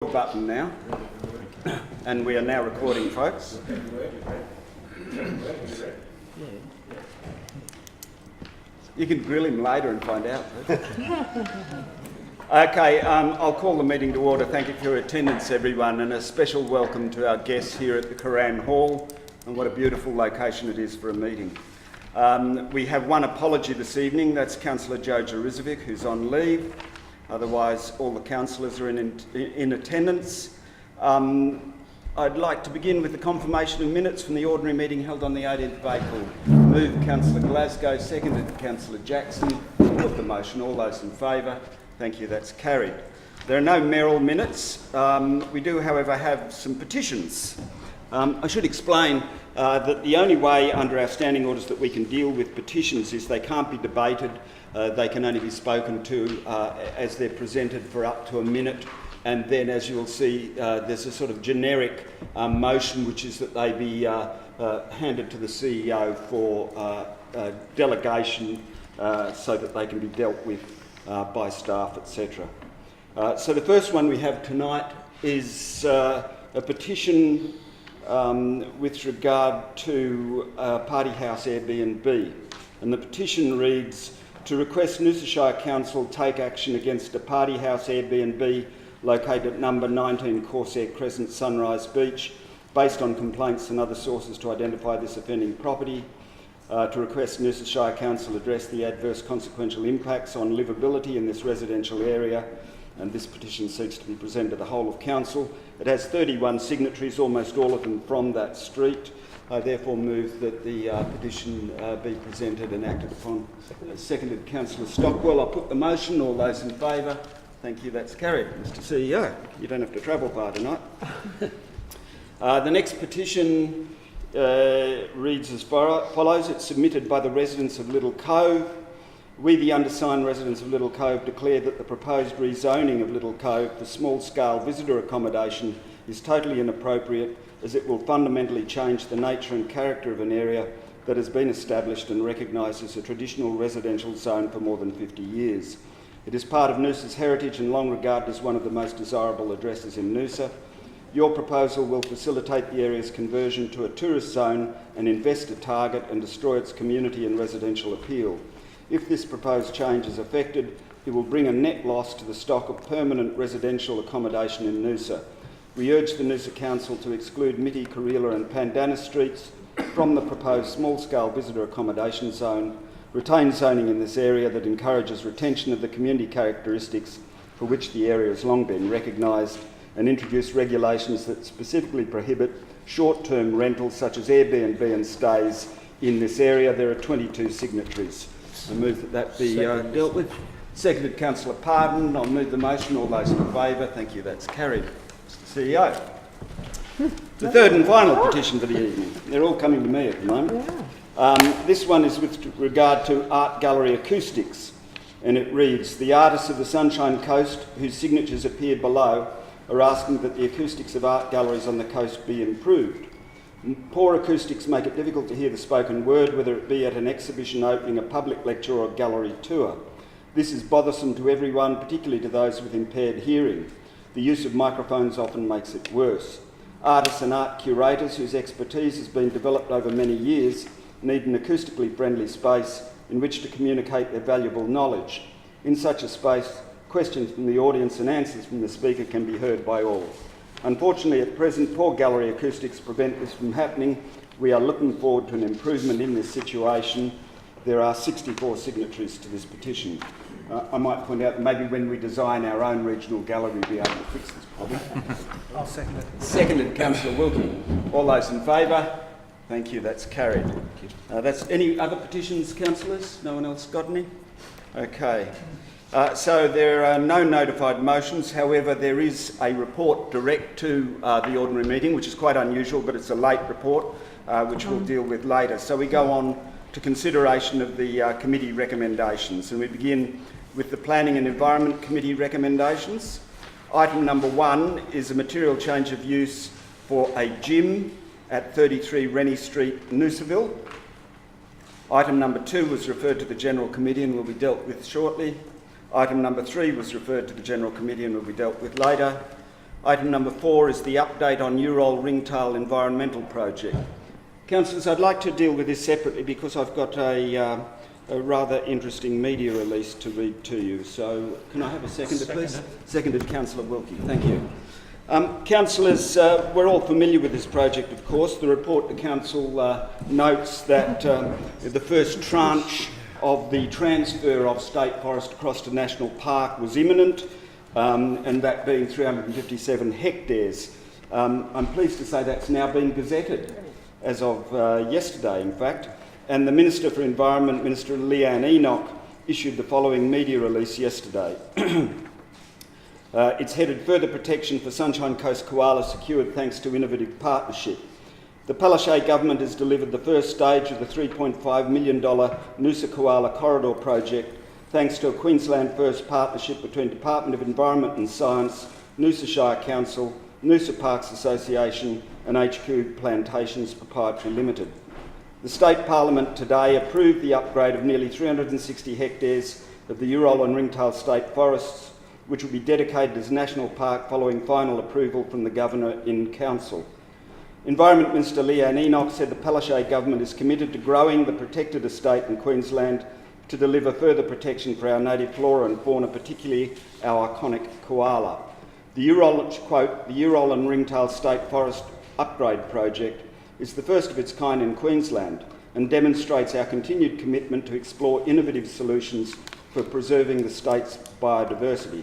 record button now, and we are now recording, folks. You can grill him later and find out. Okay, I'll call the meeting to order. Thank you for your attendance, everyone, and a special welcome to our guests here at the Cooran Hall, and what a beautiful location it is for a meeting. We have one apology this evening. That's Councillor Joe Jurizovic, who's on leave. Otherwise, all the councillors are in attendance. I'd like to begin with the confirmation of minutes from the ordinary meeting held on the 18th of April. Moved Councillor Glasgow, seconded Councillor Jackson. Put the motion. All those in favour? Thank you, that's carried. There are no Merrill minutes. We do, however, have some petitions. I should explain that the only way under our standing orders that we can deal with petitions is they can't be debated, they can only be spoken to as they're presented for up to a minute, and then, as you'll see, there's a sort of generic motion, which is that they be handed to the CEO for delegation so that they can be dealt with by staff, etc. So the first one we have tonight is a petition with regard to Party House Airbnb, and the petition reads, to request Noosa Shire Council take action against a Party House Airbnb located at number 19 Corsair Cr Sunrise Beach, based on complaints and other sources to identify this offending property, to request Noosa Shire Council address the adverse consequential impacts on livability in this residential area, and this petition seeks to be presented to the whole of Council. It has 31 signatories, almost all of them from that street. I therefore move that the petition be presented and acted upon. Seconded Councillor Stockwell. I'll put the motion. All those in favour? Thank you, that's carried. Mr CEO, you don't have to travel far tonight. The next petition reads as follows. It's submitted by the residents of Little Cove. We, the undersigned residents of Little Cove, declare that the proposed rezoning of Little Cove for small-scale visitor accommodation is totally inappropriate, as it will fundamentally change the nature and character of an area that has been established and recognised as a traditional residential zone for more than 50 years. It is part of Noosa's heritage and long regarded as one of the most desirable addresses in Noosa. Your proposal will facilitate the area's conversion to a tourist zone, an investor target, and destroy its community and residential appeal. If this proposed change is effected, it will bring a net loss to the stock of permanent residential accommodation in Noosa. We urge the Noosa Council to exclude Mitty, Karila and Pandana streets from the proposed small-scale visitor accommodation zone, retain zoning in this area that encourages retention of the community characteristics for which the area has long been recognised, and introduce regulations that specifically prohibit short-term rentals such as Airbnb and stays in this area. There are 22 signatories. I move that that be dealt with. Seconded Councillor Pardon. I'll move the motion. All those in favour? Thank you, that's carried. Mr CEO. The third and final petition for the evening. They're all coming to me at the moment. This one is with regard to Art Gallery Acoustics, and it reads, the artists of the Sunshine Coast, whose signatures appear below, are asking that the acoustics of art galleries on the coast be improved. Poor acoustics make it difficult to hear the spoken word, whether it be at an exhibition opening, a public lecture or a gallery tour. This is bothersome to everyone, particularly to those with impaired hearing. The use of microphones often makes it worse. Artists and art curators, whose expertise has been developed over many years, need an acoustically friendly space in which to communicate their valuable knowledge. In such a space, questions from the audience and answers from the speaker can be heard by all. Unfortunately, at present, poor gallery acoustics prevent this from happening. We are looking forward to an improvement in this situation. There are 64 signatories to this petition. I might point out that maybe when we design our own regional gallery, we'll be able to fix this problem. I'll second it. Seconded Councillor Wilkie. All those in favour? Thank you, that's carried. That's any other petitions, councillors? No one else got any? Okay. So there are no notified motions. However, there is a report direct to the ordinary meeting, which is quite unusual, but it's a late report, which we'll deal with later. So we go on to consideration of the committee recommendations, and we begin with the Planning and Environment Committee recommendations. Item number 1 is a material change of use for a gym at 33 Rene Street, Noosaville. Item number 2 was referred to the General Committee and will be dealt with shortly. Item number 3 was referred to the General Committee and will be dealt with later. Item number 4 is the update on Yurol Ringtail environmental project. Councillors, I'd like to deal with this separately because I've got a rather interesting media release to read to you. So can I have a seconder, please? Seconded, Councillor Wilkie. Thank you. Councillors, we're all familiar with this project, of course. The report, the Council notes that the first tranche of the transfer of State Forest across to National Park was imminent, and that being 357 hectares. I'm pleased to say that's now been gazetted, as of yesterday, in fact. And the Minister for Environment, Minister Leanne Enoch, issued the following media release yesterday. It's headed "Further Protection for Sunshine Coast Koala Secured Thanks to Innovative Partnership." The Palaszczuk government has delivered the first stage of the $3.5 million Noosa Koala Corridor project thanks to a Queensland First partnership between Department of Environment and Science, Noosa Shire Council, Noosa Parks Association and HQ Plantations Proprietary Limited. The State Parliament today approved the upgrade of nearly 360 hectares of the Yurol and Ringtail State Forests, which will be dedicated as National Park following final approval from the Governor in Council. Environment Minister Leanne Enoch said the Palaszczuk government is committed to growing the protected estate in Queensland to deliver further protection for our native flora and fauna, particularly our iconic koala. The Yurol, quote, the Yurol and Ringtail State Forest Upgrade Project is the first of its kind in Queensland and demonstrates our continued commitment to explore innovative solutions for preserving the state's biodiversity.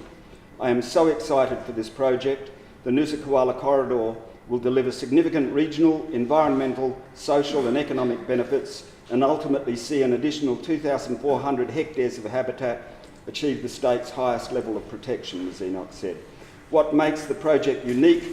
I am so excited for this project. The Noosa Koala Corridor will deliver significant regional, environmental, social and economic benefits and ultimately see an additional 2,400 hectares of habitat achieve the state's highest level of protection, as Enoch said. What makes the project unique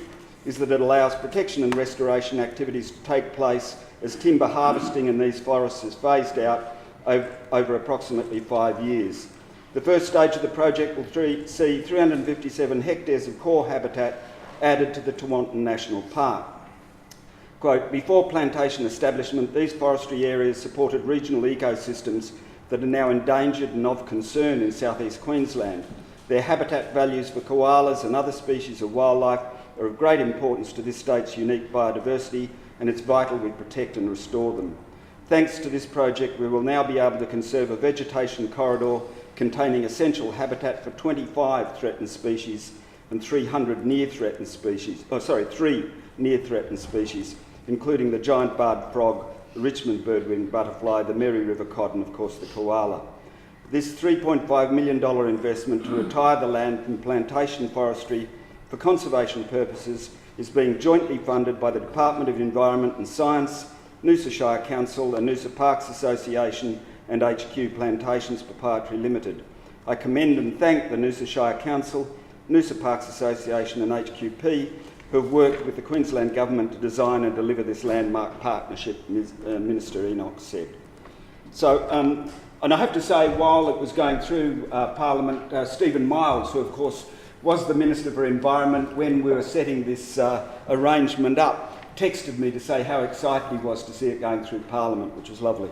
is that it allows protection and restoration activities to take place as timber harvesting in these forests is phased out over approximately 5 years. The first stage of the project will see 357 hectares of core habitat added to the Tewantin National Park. Quote, before plantation establishment, these forestry areas supported regional ecosystems that are now endangered and of concern in southeast Queensland. Their habitat values for koalas and other species of wildlife are of great importance to this state's unique biodiversity, and it's vital we protect and restore them. Thanks to this project, we will now be able to conserve a vegetation corridor containing essential habitat for 25 threatened species and 300 near-threatened species, 3 near-threatened species, including the giant barred frog, the Richmond birdwing butterfly, the Mary River cod and of course the koala. This $3.5 million investment to retire the land from plantation forestry for conservation purposes is being jointly funded by the Department of Environment and Science, Noosa Shire Council and Noosa Parks Association and HQ Plantations Proprietary Limited. I commend and thank the Noosa Shire Council, Noosa Parks Association and HQP who have worked with the Queensland Government to design and deliver this landmark partnership, Minister Enoch said. So, and I have to say, while it was going through Parliament, Stephen Miles, who of course was the Minister for Environment when we were setting this arrangement up, texted me to say how excited he was to see it going through Parliament, which was lovely.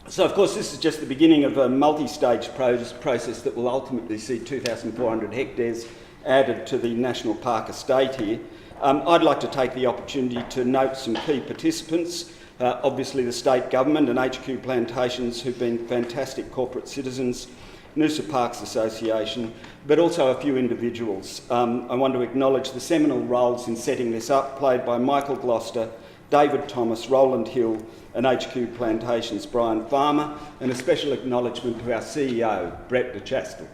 So of course this is just the beginning of a multi-stage process that will ultimately see 2,400 hectares added to the National Park estate here. I'd like to take the opportunity to note some key participants. Obviously the State Government and HQ Plantations, who've been fantastic corporate citizens, Noosa Parks Association, but also a few individuals. I want to acknowledge the seminal roles in setting this up played by Michael Gloucester, David Thomas, Roland Hill and HQ Plantations' Brian Farmer, and a special acknowledgement to our CEO, Brett de Chastel.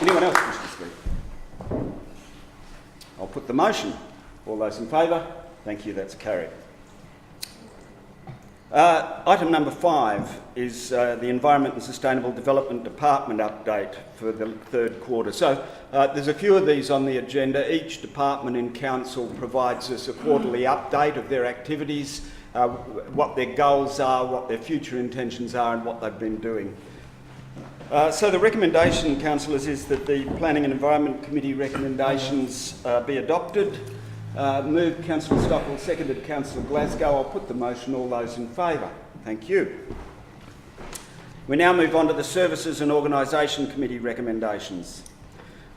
Anyone else wish to speak? I'll put the motion. All those in favour? Thank you, that's carried. Item number 5 is the Environment and Sustainable Development Department update for the third quarter. So there's a few of these on the agenda. Each department in council provides us a quarterly update of their activities, what their goals are, what their future intentions are and what they've been doing. So the recommendation, councillors, is that the Planning and Environment Committee recommendations be adopted. Moved Councillor Stockwell, seconded Councillor Glasgow. I'll put the motion. All those in favour? Thank you. We now move on to the Services and Organisation Committee recommendations.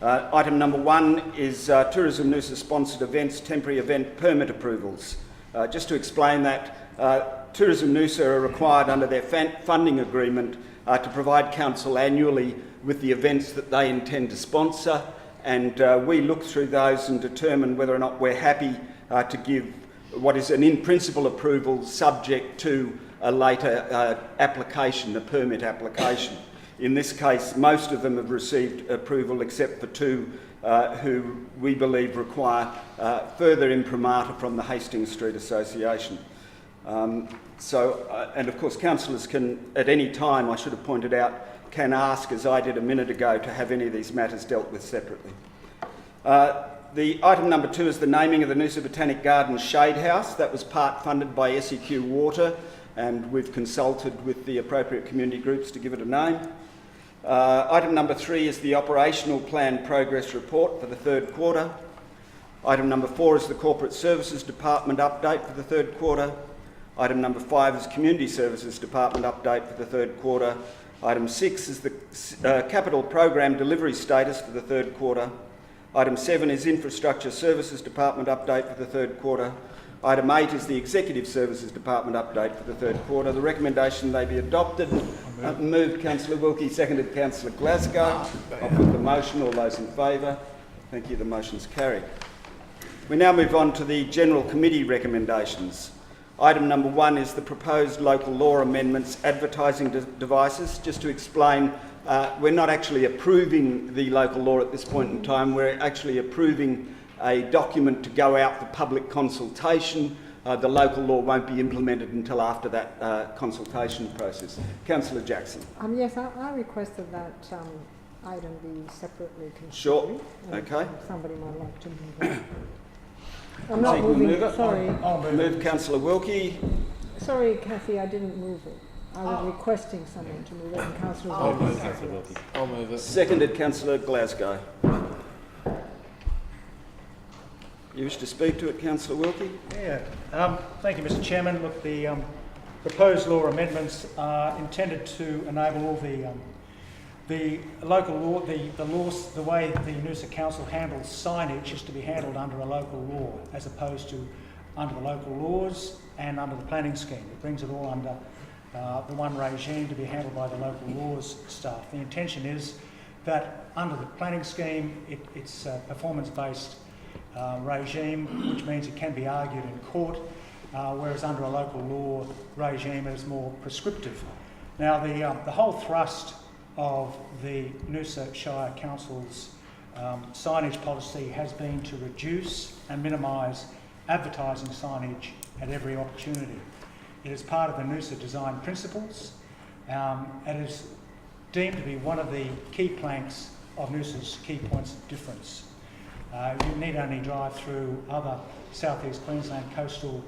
Item number 1 is Tourism Noosa sponsored events, temporary event permit approvals. Just to explain that, Tourism Noosa are required under their funding agreement to provide council annually with the events that they intend to sponsor, and we look through those and determine whether or not we're happy to give what is an in-principle approval subject to a later application, a permit application. In this case, most of them have received approval except for 2 who we believe require further imprimatur from the Hastings Street Association. And of course councillors can at any time, I should have pointed out, can ask, as I did a minute ago, to have any of these matters dealt with separately. The item number 2 is the naming of the Noosa Botanic Gardens Shade House. That was part funded by SEQ Water, and we've consulted with the appropriate community groups to give it a name. Item number 3 is the Operational Plan Progress Report for the 3rd quarter. Item number 4 is the Corporate Services Department update for the 3rd quarter. Item number 5 is Community Services Department update for the 3rd quarter. Item 6 is the Capital Program Delivery Status for the 3rd quarter. Item 7 is Infrastructure Services Department update for the 3rd quarter. Item 8 is the Executive Services Department update for the 3rd quarter. The recommendation they be adopted. Moved Councillor Wilkie, seconded Councillor Glasgow. I'll put the motion. All those in favour? Thank you. The motion's carried. We now move on to the General Committee recommendations. Item number 1 is the proposed local law amendments advertising devices. Just to explain, we're not actually approving the local law at this point in time. We're actually approving a document to go out for public consultation. The local law won't be implemented until after that consultation process. Councillor Jackson. Yes, I requested that item be separately considered. Sure. Okay. Somebody might like to move it. I'm not moving it. Sorry. I'll move Councillor Wilkie. Sorry, Kathy, I didn't move it. I was requesting someone to move it, and Councillor I'll move Councillor Wilkie. I'll move it. Seconded Councillor Glasgow. You wish to speak to it, Councillor Wilkie? Yeah. Thank you, Mr. Chairman. Look, the proposed law amendments are intended to enable all the local law, the laws, the way the Noosa Council handles signage is to be handled under a local law, as opposed to under the local laws and under the planning scheme. It brings it all under the one regime to be handled by the local laws staff. The intention is that under the planning scheme, it's a performance-based regime, which means it can be argued in court, whereas under a local law regime it is more prescriptive. Now the whole thrust of the Noosa Shire Council's signage policy has been to reduce and minimise advertising signage at every opportunity. It is part of the Noosa design principles and is deemed to be one of the key planks of Noosa's key points of difference. You need only drive through other southeast Queensland coastal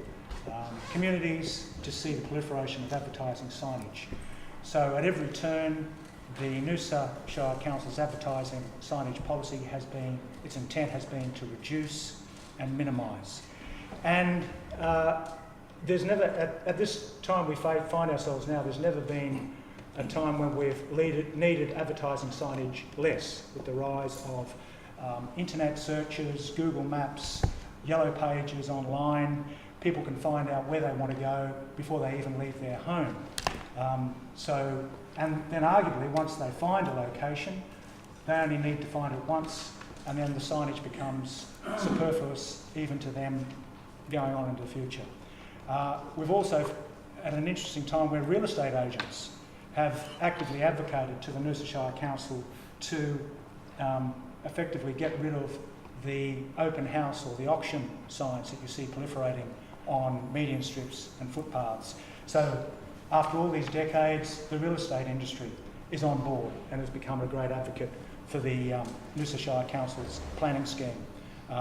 communities to see the proliferation of advertising signage. So at every turn, the Noosa Shire Council's advertising signage policy its intent has been to reduce and minimise. And there's never, at this time we find ourselves now, there's never been a time when we've needed advertising signage less, with the rise of internet searches, Google Maps, yellow pages online. People can find out where they want to go before they even leave their home. And then arguably, once they find a location, they only need to find it once, and then the signage becomes superfluous even to them going on into the future. We've also, at an interesting time where real estate agents have actively advocated to the Noosa Shire Council to effectively get rid of the open house or the auction signs that you see proliferating on median strips and footpaths. So after all these decades, the real estate industry is on board and has become a great advocate for the Noosa Shire Council's planning scheme, the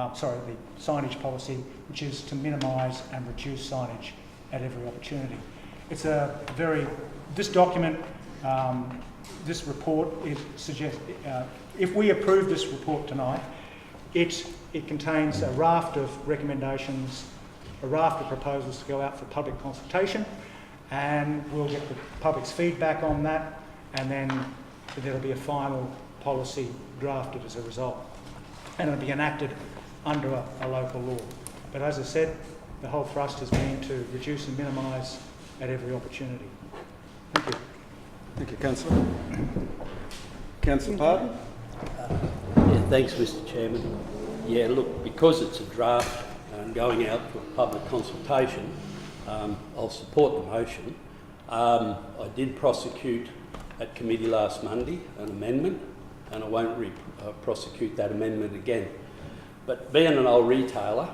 signage policy, which is to minimise and reduce signage at every opportunity. It's this document, this report, if we approve this report tonight, it contains a raft of recommendations, a raft of proposals to go out for public consultation, and we'll get the public's feedback on that. and then there'll be a final policy drafted as a result, and it'll be enacted under a local law. But as I said, the whole thrust has been to reduce and minimise at every opportunity. Thank you. Thank you, Councillor. Councillor Pardon? Yeah, thanks, Mr. Chairman. Yeah, look, because it's a draft and going out for public consultation, I'll support the motion. I did prosecute at committee last Monday an amendment, and I won't prosecute that amendment again. But being an old retailer,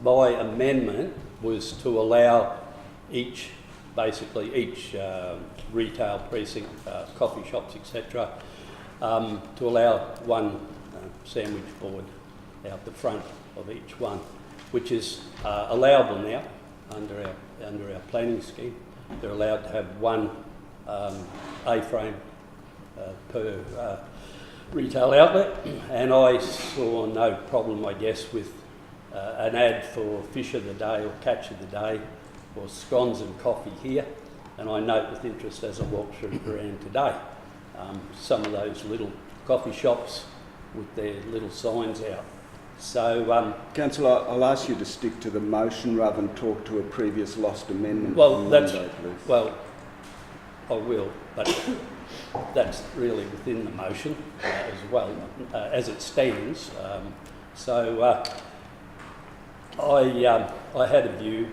my amendment was to allow each retail precinct, coffee shops, etc., to allow one sandwich board out the front of each one, which is allowable now under our planning scheme. They're allowed to have one A-frame per retail outlet, and I saw no problem, I guess, with an ad for fish of the day or catch of the day or scones and coffee here. And I note with interest as I walk through Cooran today, some of those little coffee shops with their little signs out. So, Councillor, I'll ask you to stick to the motion rather than talk to a previous lost amendment. well, Please. I will, but that's really within the motion as well, as it stands. I had a view,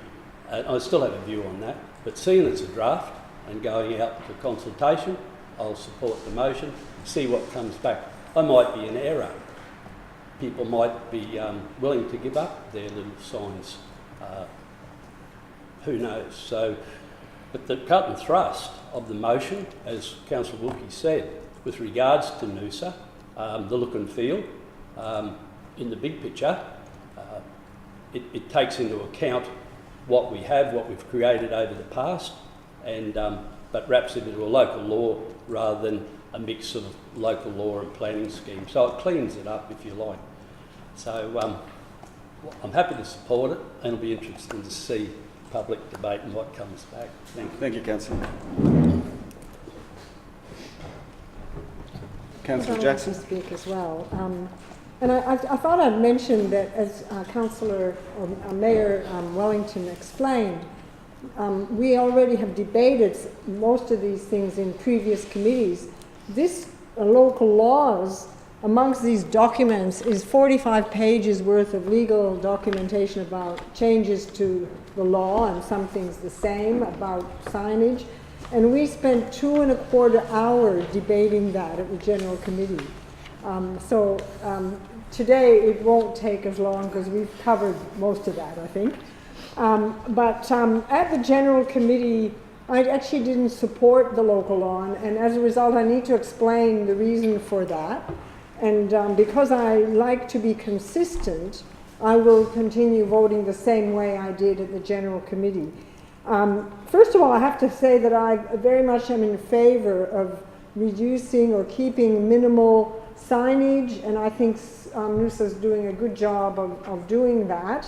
and I still have a view on that, but seeing it's a draft and going out to consultation, I'll support the motion, see what comes back. I might be in error. People might be willing to give up their little signs. Who knows? So, but the cut and thrust of the motion, as Councillor Wilkie said, with regards to Noosa, the look and feel, in the big picture, it takes into account what we have, what we've created over the past, and but wraps it into a local law rather than a mix of local law and planning scheme. So it cleans it up, if you like. So I'm happy to support it, and it'll be interesting to see public debate and what comes back. Thank you. Thank you, Councillor. Councillor I'd Jackson? like to speak as well. And I thought I'd mention that, as Councillor or Mayor Wellington explained, we already have debated most of these things in previous committees. This local laws, amongst these documents, is 45 pages worth of legal documentation about changes to the law, and some things the same about signage. And we spent 2.25 hours debating that at the General Committee. Today it won't take as long because we've covered most of that, I think. But at the General Committee, I actually didn't support the local law, and as a result I need to explain the reason for that. And because I like to be consistent, I will continue voting the same way I did at the General Committee. First of all, I have to say that I very much am in favour of reducing or keeping minimal signage, and I think Noosa's doing a good job of doing that.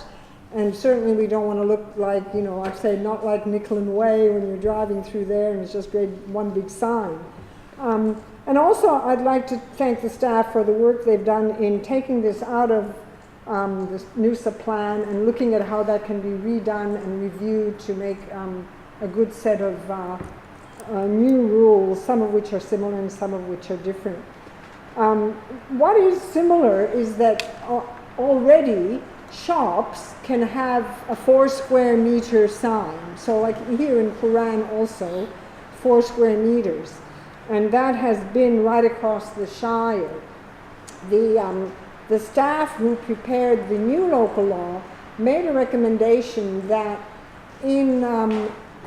And certainly we don't want to look like, I'd say not like Nicholin Way when you're driving through there and it's just one big sign. And also I'd like to thank the staff for the work they've done in taking this out of this Noosa plan and looking at how that can be redone and reviewed to make a good set of new rules, some of which are similar and some of which are different. What is similar is that already shops can have a 4 square meter sign. So like here in Cooran also, 4 square meters. And that has been right across the Shire. The staff who prepared the new local law made a recommendation that in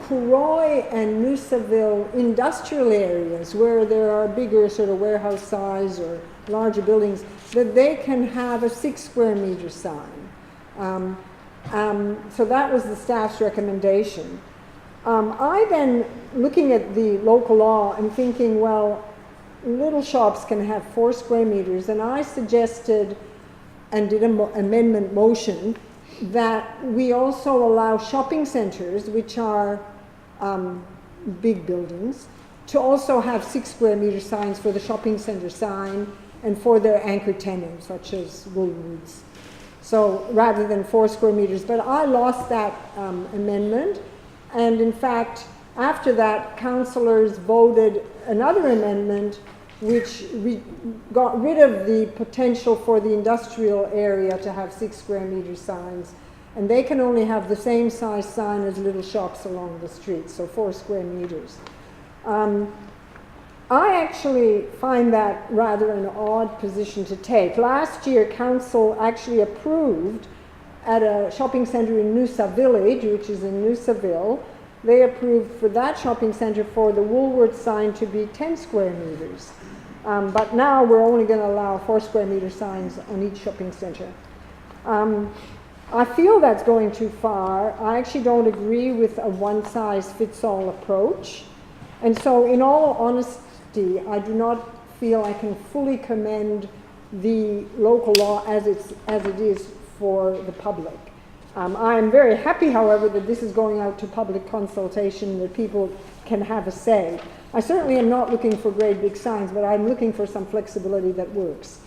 Cooroy and Noosaville industrial areas where there are bigger sort of warehouse size or larger buildings, that they can have a 6 square meter sign. So that was the staff's recommendation. I then, looking at the local law and thinking, well, little shops can have 4 square meters, and I suggested and did an amendment motion that we also allow shopping centres, which are big buildings, to also have 6 square meter signs for the shopping centre sign and for their anchor tenants, such as Woolworths. So rather than 4 square meters, but I lost that amendment, and in fact, after that, councillors voted another amendment which got rid of the potential for the industrial area to have 6 square meter signs, and they can only have the same size sign as little shops along the street, so 4 square meters. I actually find that rather an odd position to take. Last year, council actually approved at a shopping centre in Noosa Village, which is in Noosaville, they approved for that shopping centre for the Woolworths sign to be 10 square metres. But now we're only going to allow 4 square metre signs on each shopping centre. I feel that's going too far. I actually don't agree with a one-size-fits-all approach. And so in all honesty, I do not feel I can fully commend the local law as it is for the public. I am very happy, however, that this is going out to public consultation, that people can have a say. I certainly am not looking for great big signs, but I'm looking for some flexibility that works.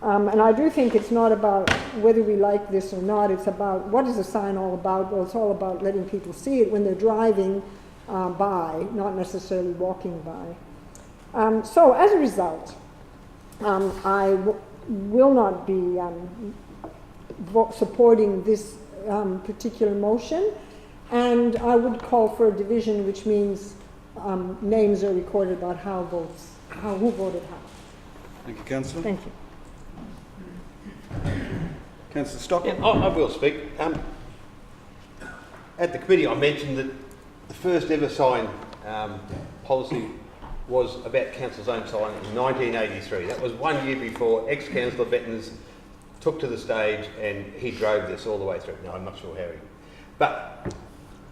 And I do think it's not about whether we like this or not, it's about what is a sign all about? Well, it's all about letting people see it when they're driving by, not necessarily walking by. So as a result, I will not be supporting this particular motion, and I would call for a division, which means names are recorded about who voted how. Thank you, Councillor. Thank you. Councillor Stockton. Yeah, I will speak. At the committee, I mentioned that the first ever sign policy was about council's own sign in 1983. That was 1 year before ex-councillor Bettens took to the stage and he drove this all the way through. No, I'm not sure how he... But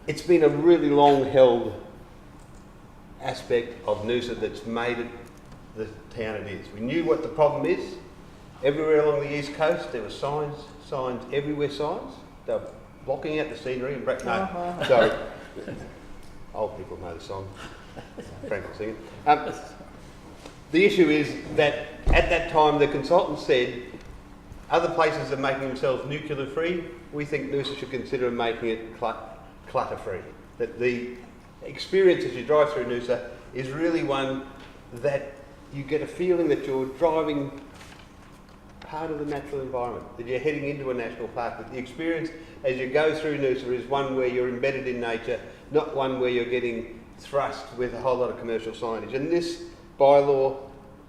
it's been a really long-held aspect of Noosa that's made it the town it is. We knew what the problem is. Everywhere along the east coast there were signs everywhere, signs. They were blocking out the scenery and no, sorry. Old people know the song. Frank will sing it. The issue is that at that time the consultant said other places are making themselves nuclear free. We think Noosa should consider making it clutter free. That the experience as you drive through Noosa is really one that you get a feeling that you're driving part of the natural environment, that you're heading into a national park, that the experience as you go through Noosa is one where you're embedded in nature, not one where you're getting thrust with a whole lot of commercial signage. And this bylaw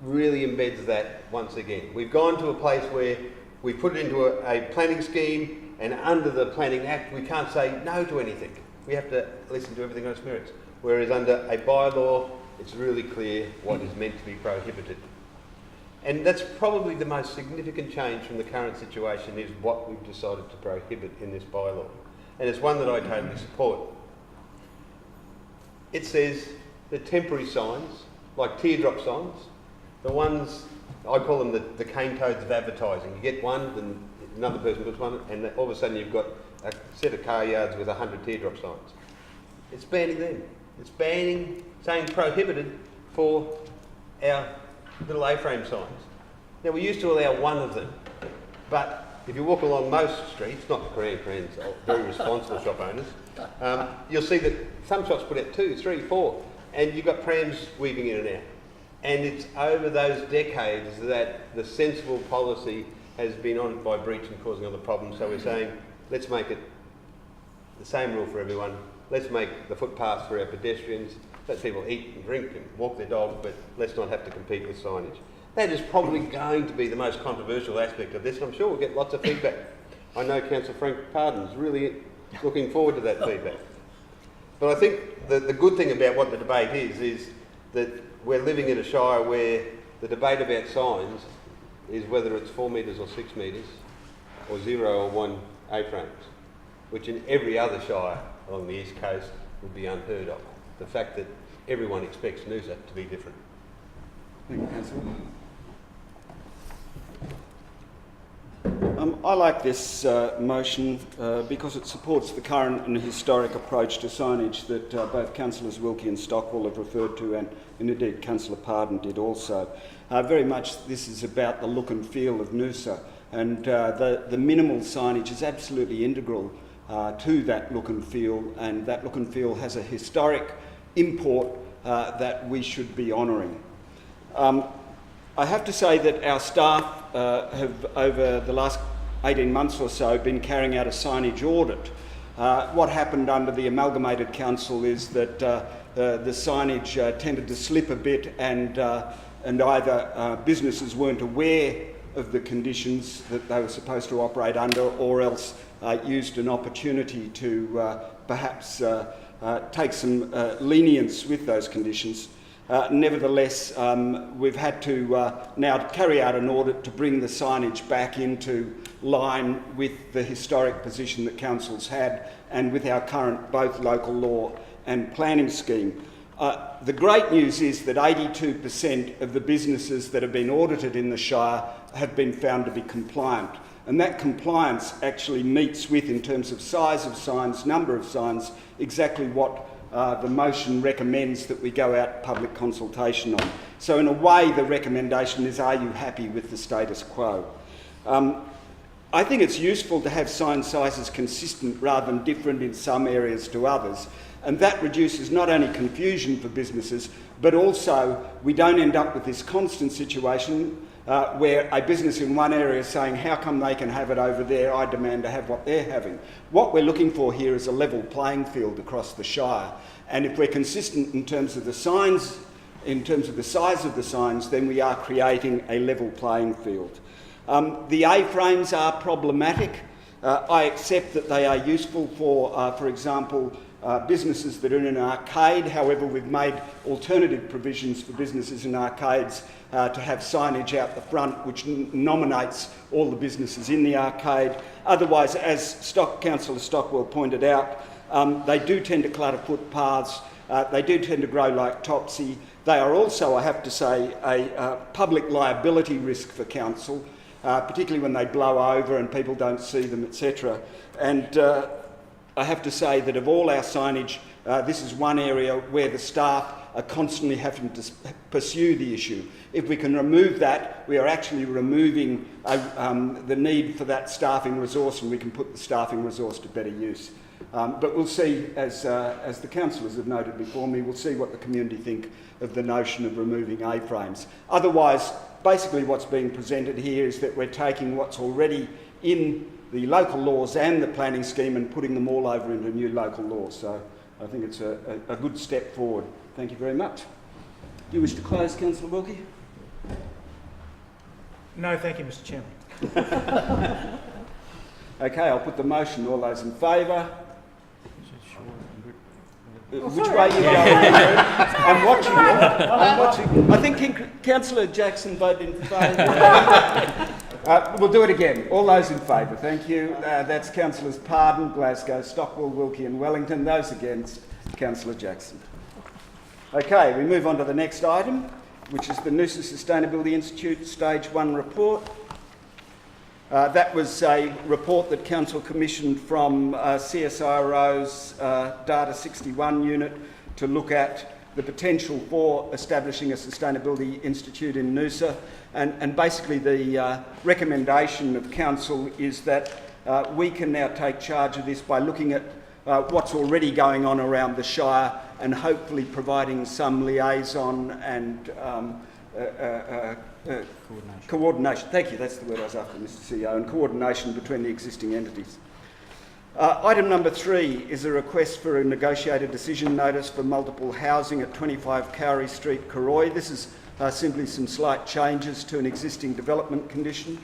really embeds that once again. We've gone to a place where we put it into a planning scheme, and under the Planning Act we can't say no to anything. We have to listen to everything on its merits. Whereas under a bylaw it's really clear what is meant to be prohibited. And that's probably the most significant change from the current situation, is what we've decided to prohibit in this bylaw. And it's one that I totally support. It says the temporary signs, like teardrop signs, the ones, I call them the cane toads of advertising. You get one, then another person puts one, and all of a sudden you've got a set of car yards with 100 teardrop signs. It's banning them. It's banning, saying prohibited for our little A-frame signs. Now, we used to allow one of them, but if you walk along most streets, not Cooran's very responsible shop owners, you'll see that some shops put out 2, 3, 4, and you've got prams weaving in and out. And it's over those decades that the sensible policy has been honoured by breach and causing other problems. So we're saying, let's make it the same rule for everyone. Let's make the footpaths for our pedestrians. Let people eat and drink and walk their dog, but let's not have to compete with signage. That is probably going to be the most controversial aspect of this, and I'm sure we'll get lots of feedback. I know Councillor Frank Pardon's really looking forward to that feedback. But I think the good thing about what the debate is that we're living in a shire where the debate about signs is whether it's 4 metres or 6 metres, or 0 or 1 A-frames, which in every other shire along the east coast would be unheard of. The fact that everyone expects Noosa to be different. Thank you, Councillor. I like this motion because it supports the current and historic approach to signage that both Councillors Wilkie and Stockwell have referred to, and indeed Councillor Pardon did also. Very much this is about the look and feel of Noosa, and the minimal signage is absolutely integral to that look and feel, and that look and feel has a historic import that we should be honouring. I have to say that our staff have, over the last 18 months or so, been carrying out a signage audit. What happened under the Amalgamated Council is that the signage tended to slip a bit, and either businesses weren't aware of the conditions that they were supposed to operate under, or else used an opportunity to perhaps take some lenience with those conditions. Nevertheless, we've had to now carry out an audit to bring the signage back into line with the historic position that councils had and with our current both local law and planning scheme. The great news is that 82% of the businesses that have been audited in the Shire have been found to be compliant. And that compliance actually meets with, in terms of size of signs, number of signs, exactly what the motion recommends that we go out public consultation on. So in a way, the recommendation is, are you happy with the status quo? I think it's useful to have sign sizes consistent rather than different in some areas to others, and that reduces not only confusion for businesses, but also we don't end up with this constant situation where a business in one area is saying, how come they can have it over there, I demand to have what they're having. What we're looking for here is a level playing field across the Shire, and if we're consistent in terms of the signs, in terms of the size of the signs, then we are creating a level playing field. The A-frames are problematic. I accept that they are useful for example, businesses that are in an arcade. However, we've made alternative provisions for businesses in arcades to have signage out the front which nominates all the businesses in the arcade. Otherwise, as Councillor Stockwell pointed out, they do tend to clutter footpaths, they do tend to grow like topsy. They are also, I have to say, a public liability risk for council, particularly when they blow over and people don't see them, etc. And I have to say that of all our signage, this is one area where the staff are constantly having to pursue the issue. If we can remove that, we are actually removing the need for that staffing resource, and we can put the staffing resource to better use. But we'll see, as the councillors have noted before me, we'll see what the community think of the notion of removing A-frames. Otherwise, basically what's being presented here is that we're taking what's already in the local laws and the planning scheme and putting them all over into new local laws. So I think it's a good step forward. Thank you very much. Do you wish to close, Councillor Wilkie? No, thank you, Mr. Chairman. Okay, I'll put the motion. All those in favour? Which sorry. way are you going? I'm watching you. I'm watching. I think Councillor Jackson voted in favour. We'll do it again. All those in favour, thank you. That's Councillors Pardon, Glasgow, Stockwell, Wilkie and Wellington. Those against, Councillor Jackson. Okay, we move on to the next item, which is the Noosa Sustainability Institute Stage 1 report. That was a report that Council commissioned from CSIRO's Data 61 unit to look at the potential for establishing a Sustainability Institute in Noosa. And basically the recommendation of Council is that we can now take charge of this by looking at what's already going on around the Shire and hopefully providing some liaison and coordination. Thank you, that's the word I was after, Mr. CEO, and coordination between the existing entities. Item number 3 is a request for a negotiated decision notice for multiple housing at 25 Kauri Street, Cooroy. This is simply some slight changes to an existing development condition.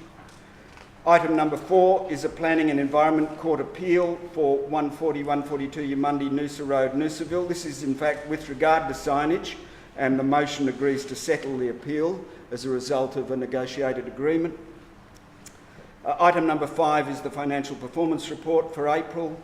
Item number 4 is a Planning and Environment Court appeal for 140-142 Eumundi Noosa Road, Noosaville. This is in fact with regard to signage, and the motion agrees to settle the appeal as a result of a negotiated agreement. Item number 5 is the financial performance report for April.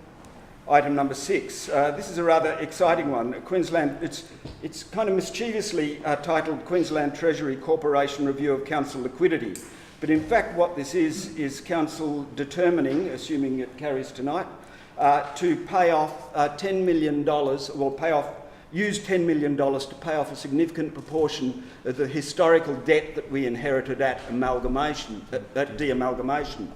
Item number 6. This is a rather exciting one. Queensland, it's kind of mischievously titled Queensland Treasury Corporation Review of Council Liquidity. But in fact what this is council determining, assuming it carries tonight, to pay off $10 million, use $10 million to pay off a significant proportion of the historical debt that we inherited at amalgamation, at de-amalgamation.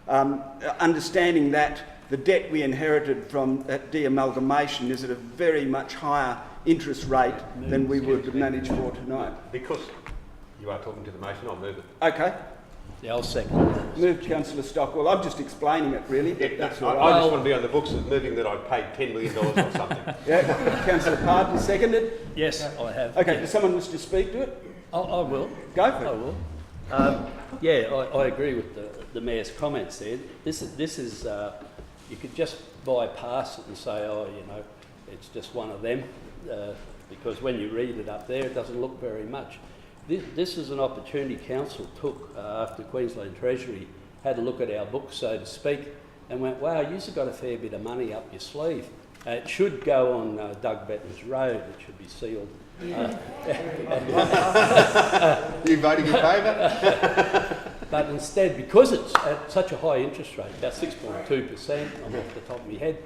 Understanding that the debt we inherited from that de-amalgamation is at a very much higher interest rate than we would manage for tonight. Because you are talking to the motion, I'll move it. Okay. Yeah, I'll second. Move Councillor Stockwell. I'm just explaining it really. But that's all right. I just want to be on the books as moving that I paid $10 million or something. Yeah. Councillor Pardon, seconded. Yes, I have. Okay, does someone wish to speak to it? I will. Go for it. I will. I agree with the Mayor's comments there. This is you could just bypass it and say, oh, you know, it's just one of them, because when you read it up there, it doesn't look very much. This is an opportunity Council took after Queensland Treasury had a look at our books, so to speak, and went, wow, you've got a fair bit of money up your sleeve. It should go on Doug Betton's road, it should be sealed. You voting in favour? But instead, because it's at such a high interest rate, about 6.2%, I'm off the top of my head,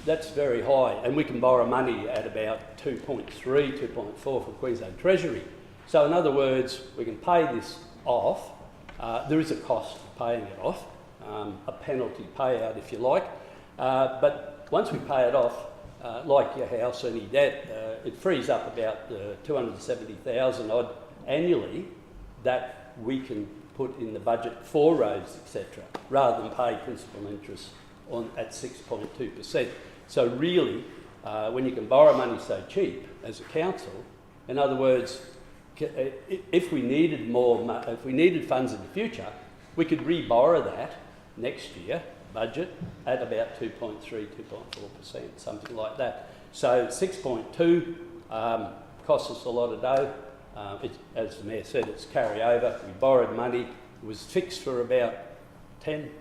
that's very high, and we can borrow money at about 2.3, 2.4 from Queensland Treasury. So in other words, we can pay this off. There is a cost to paying it off, a penalty payout if you like, but once we pay it off, like your house, any debt, it frees up about 270,000 odd annually that we can put in the budget for roads, etc., rather than pay principal and interest at 6.2%. So really, when you can borrow money so cheap as a council, in other words, if we needed if we needed funds in the future, we could re-borrow that next year budget at about 2.3, 2.4%, something like that. So 6.2 costs us a lot of dough. As the Mayor said, it's carryover. We borrowed money. It was fixed for about 10,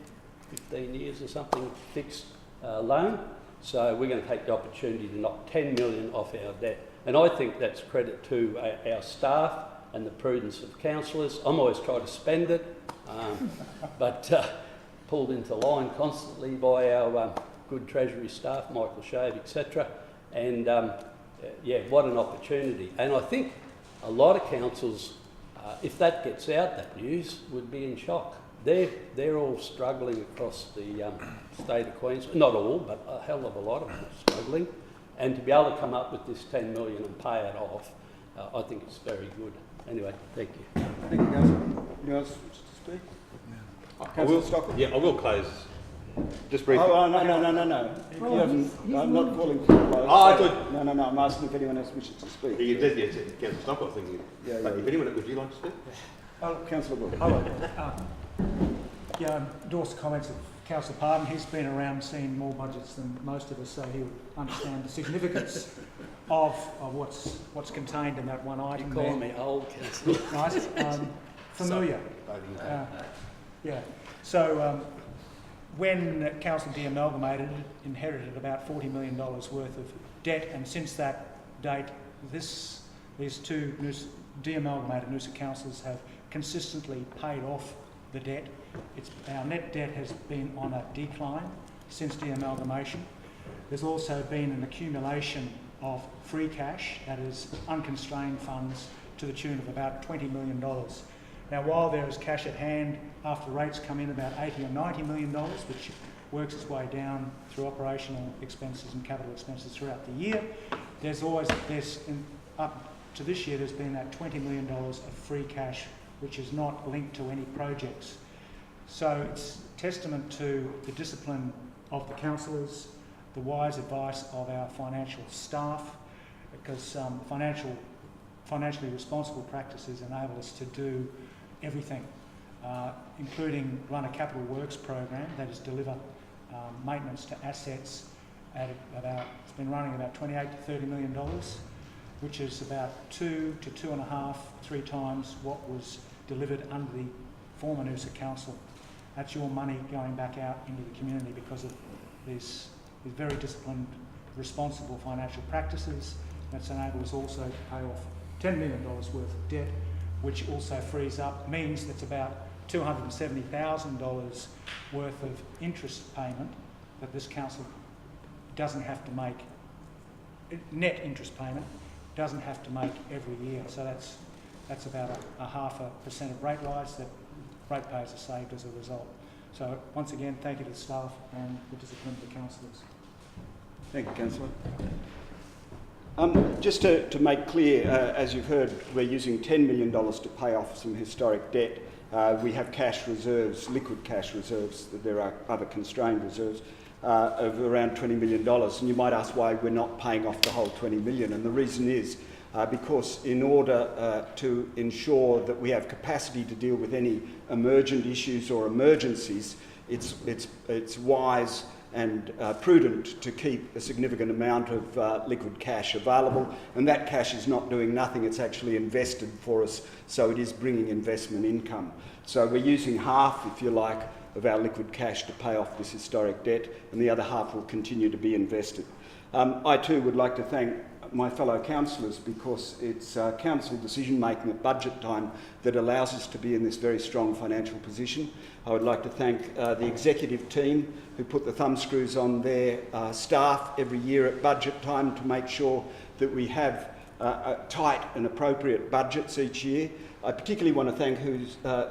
15 years or something, fixed loan. So we're going to take the opportunity to knock 10 million off our debt. And I think that's credit to our staff and the prudence of councillors. I'm always trying to spend it, but pulled into line constantly by our good Treasury staff, Michael Shave, etc. And yeah, what an opportunity. And I think a lot of councils, if that gets out, that news, would be in shock. They're all struggling across the state of Queensland. Not all, but a hell of a lot of them are struggling. And to be able to come up with this 10 million and pay it off, I think it's very good. Anyway, thank you. Thank you, Councillor. Anyone else wish to speak? Councillor Stockwell? Yeah, I will close. Just briefly. Oh, no. You haven't, I'm not calling for a close. Oh, I thought... No, I'm asking if anyone else wishes to speak. You did, yes, Councillor Stockwell thinking. Yeah, But if anyone, would you like to speak? Councillor Wood. Yeah, I endorse the comments of Councillor Pardon. He's been around seeing more budgets than most of us, so he'll understand the significance of what's contained in that one item. You call me old, Councillor. Nice. Familiar. Yeah. So when Council de-amalgamated, it inherited about $40 million worth of debt, and since that date, these two de-amalgamated Noosa councils have consistently paid off the debt. Our net debt has been on a decline since de-amalgamation. There's also been an accumulation of free cash, that is unconstrained funds, to the tune of about $20 million. Now, while there is cash at hand after rates come in about $80 or $90 million, which works its way down through operational expenses and capital expenses throughout the year, up to this year, there's been that $20 million of free cash, which is not linked to any projects. So it's testament to the discipline of the councillors, the wise advice of our financial staff, because financially responsible practices enable us to do everything, including run a capital works program that is deliver maintenance to assets at it's been running about $28 to $30 million, which is about 2 to 2.5, 3 times what was delivered under the former Noosa Council. That's your money going back out into the community because of these very disciplined, responsible financial practices. That's enabled us also to pay off $10 million worth of debt, which also frees up, means that's about $270,000 worth of interest payment that this council doesn't have to make, net interest payment, doesn't have to make every year. So that's about a 0.5% of rate rise that ratepayers are saved as a result. So once again, thank you to the staff and the discipline of the councillors. Thank you, Councillor. Just to make clear, as you've heard, we're using $10 million to pay off some historic debt. We have cash reserves, liquid cash reserves. There are other constrained reserves of around $20 million. And you might ask why we're not paying off the whole $20 million. And the reason is because in order to ensure that we have capacity to deal with any emergent issues or emergencies, it's wise and prudent to keep a significant amount of liquid cash available, and that cash is not doing nothing, it's actually invested for us, so it is bringing investment income. So we're using half, if you like, of our liquid cash to pay off this historic debt, and the other half will continue to be invested. I too would like to thank my fellow councillors, because it's council decision making at budget time that allows us to be in this very strong financial position. I would like to thank the executive team who put the thumbscrews on their staff every year at budget time to make sure that we have tight and appropriate budgets each year. I particularly want to thank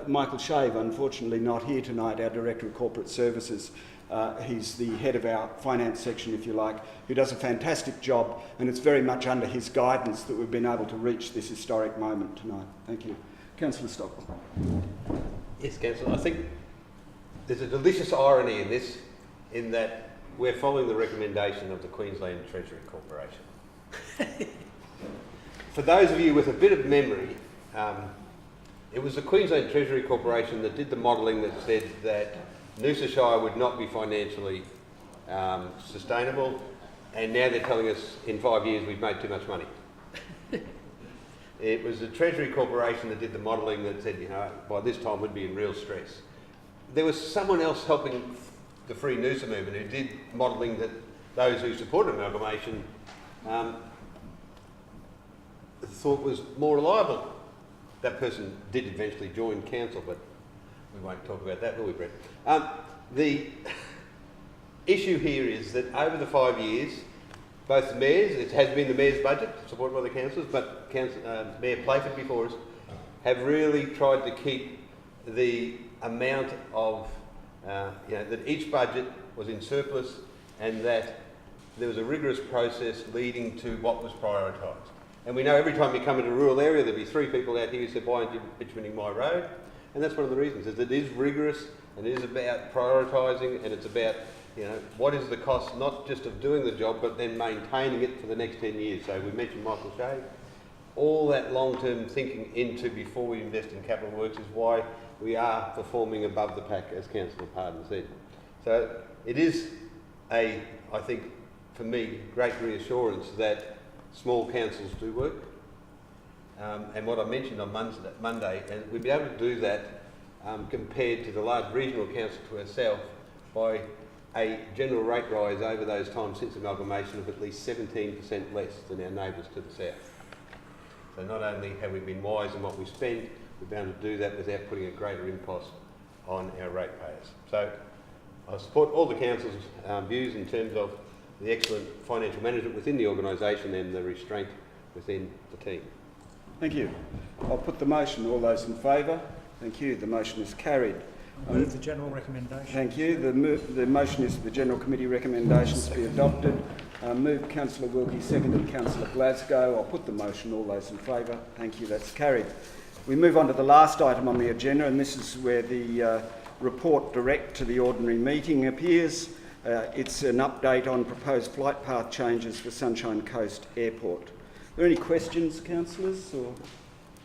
Michael Shave, unfortunately not here tonight, our Director of Corporate Services. He's the head of our finance section, if you like, who does a fantastic job, and it's very much under his guidance that we've been able to reach this historic moment tonight. Thank you. Councillor Stockwell. Yes, Councillor. I think there's a delicious irony in this, in that we're following the recommendation of the Queensland Treasury Corporation. For those of you with a bit of memory, it was the Queensland Treasury Corporation that did the modelling that said that Noosa Shire would not be financially sustainable, and now they're telling us in 5 years we've made too much money. It was the Treasury Corporation that did the modelling that said, you know, by this time we'd be in real stress. There was someone else helping the Free Noosa movement who did modelling that those who supported amalgamation thought was more reliable. That person did eventually join council, but we won't talk about that, will we, Brett? The issue here is that over the 5 years, both the mayors, it has been the mayor's budget, supported by the councillors, but Mayor Playford before us, have really tried to keep the amount of, that each budget was in surplus, and that there was a rigorous process leading to what was prioritised. And we know every time you come into a rural area, there'll be 3 people out here who say, why aren't you bitumening my road? And that's one of the reasons, is that it is rigorous, and it is about prioritising, and it's about, you know, what is the cost, not just of doing the job, but then maintaining it for the next 10 years. So we mentioned Michael Shea. All that long-term thinking into before we invest in capital works is why we are performing above the pack, as Councillor Pardon said. So it is I think, for me, great reassurance that small councils do work. And what I mentioned on Monday, and we'd be able to do that compared to the large regional council to ourselves by a general rate rise over those times since amalgamation of at least 17% less than our neighbours to the south. So not only have we been wise in what we spend, we've been able to do that without putting a greater impost on our ratepayers. So I support all the council's views in terms of the excellent financial management within the organisation and the restraint within the team. Thank you. I'll put the motion. All those in favour? Thank you. The motion is carried. I move the general recommendation. Thank you. The motion is the General Committee recommendations to be adopted. Moved Councillor Wilkie, seconded Councillor Glasgow. I'll put the motion. All those in favour? Thank you. That's carried. We move on to the last item on the agenda, and this is where the report direct to the ordinary meeting appears. It's an update on proposed flight path changes for Sunshine Coast Airport. Are there any questions, councillors? Or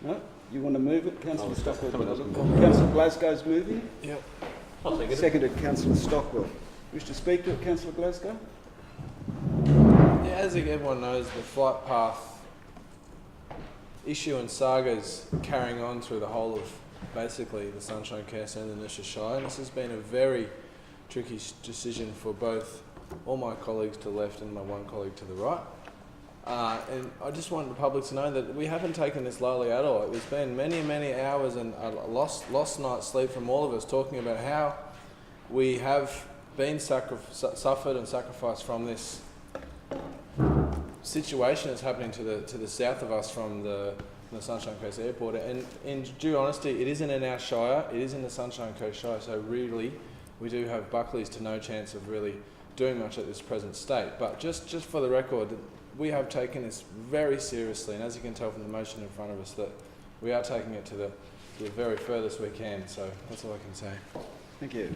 no? You want to move it, Councillor Stockwell? Councillor Glasgow's moving. Yep. I'll second it. Seconded Councillor Stockwell. Wish to speak to it, Councillor Glasgow? Yeah, as everyone knows, the flight path issue and sagas carrying on through the whole of basically the Sunshine Coast and the Noosa Shire. And this has been a very tricky decision for both all my colleagues to the left and my one colleague to the right. And I just want the public to know that we haven't taken this lightly at all. It's been many, many hours and a lost night's sleep from all of us talking about how we have been suffered and sacrificed from this situation that's happening to the south of us from the Sunshine Coast Airport. And in due honesty, it isn't in our shire, it is in the Sunshine Coast Shire, so really we do have Buckley's to no chance of really doing much at this present state. But just for the record, we have taken this very seriously, and as you can tell from the motion in front of us, that we are taking it to the very furthest we can. So that's all I can say. Thank you.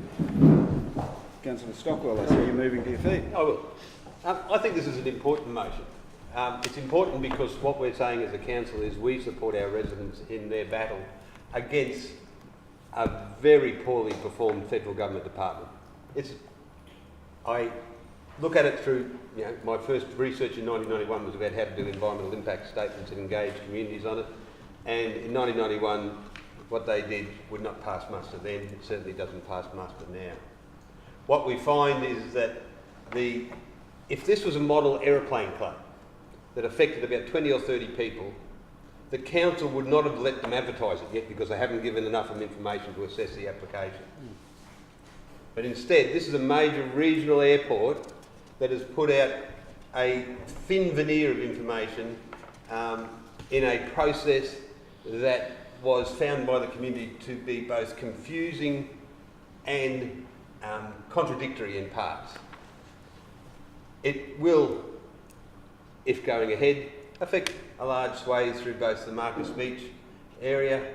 Councillor Stockwell, I see you moving to your feet. I will. I think this is an important motion. It's important because what we're saying as a council is we support our residents in their battle against a very poorly performed federal government department. I look at it through, my first research in 1991 was about how to do environmental impact statements and engage communities on it. And in 1991, what they did would not pass muster then. It certainly doesn't pass muster now. What we find is that if this was a model aeroplane club that affected about 20 or 30 people, the council would not have let them advertise it yet because they haven't given enough information to assess the application. But instead, this is a major regional airport that has put out a thin veneer of information in a process that was found by the community to be both confusing and contradictory in parts. It will, if going ahead, affect a large swathe through both the Marcus Beach area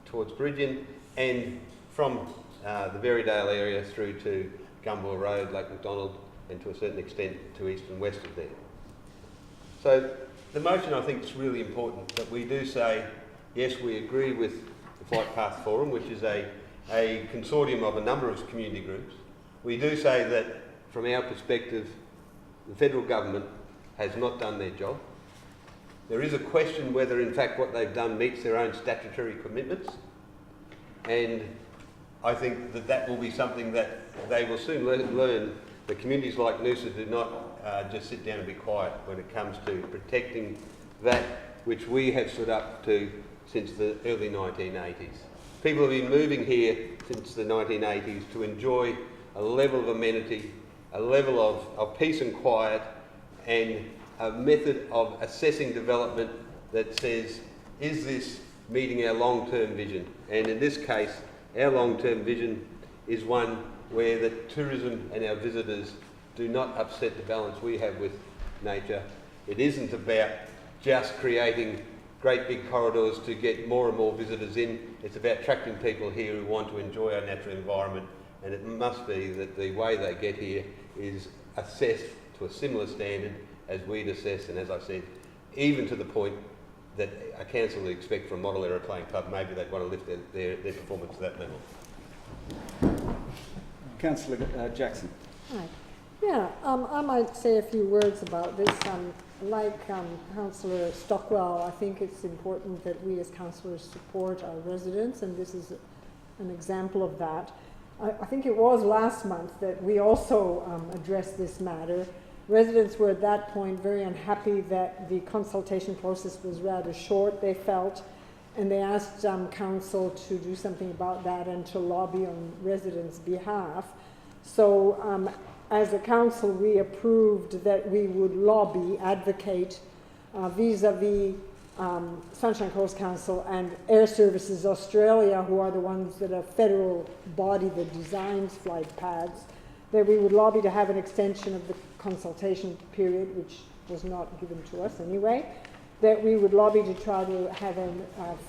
towards Bridgen and from the Berrydale area through to Gumball Road, Lake MacDonald, and to a certain extent to east and west of there. So the motion, I think, is really important that we do say, yes, we agree with the Flight Path Forum, which is a consortium of a number of community groups. We do say that, from our perspective, the federal government has not done their job. There is a question whether, in fact, what they've done meets their own statutory commitments. And I think that will be something that they will soon learn. The communities like Noosa do not just sit down and be quiet when it comes to protecting that which we have stood up to since the early 1980s. People have been moving here since the 1980s to enjoy a level of amenity, a level of peace and quiet, and a method of assessing development that says, is this meeting our long-term vision? And in this case, our long-term vision is one where the tourism and our visitors do not upset the balance we have with nature. It isn't about just creating great big corridors to get more and more visitors in. It's about attracting people here who want to enjoy our natural environment, and it must be that the way they get here is assessed to a similar standard as we'd assess, and as I said, even to the point that a council would expect from a model aeroplane club, maybe they'd want to lift their performance to that level. Councillor Jackson. Hi. Yeah, I might say a few words about this. Like Councillor Stockwell, I think it's important that we as councillors support our residents, and this is an example of that. I think it was last month that we also addressed this matter. Residents were at that point very unhappy that the consultation process was rather short, they felt, and they asked council to do something about that and to lobby on residents' behalf. So as a council, we approved that we would lobby, advocate vis-a-vis Sunshine Coast Council and Air Services Australia, who are the ones that are federal body that designs flight paths, that we would lobby to have an extension of the consultation period, which was not given to us anyway, that we would lobby to try to have a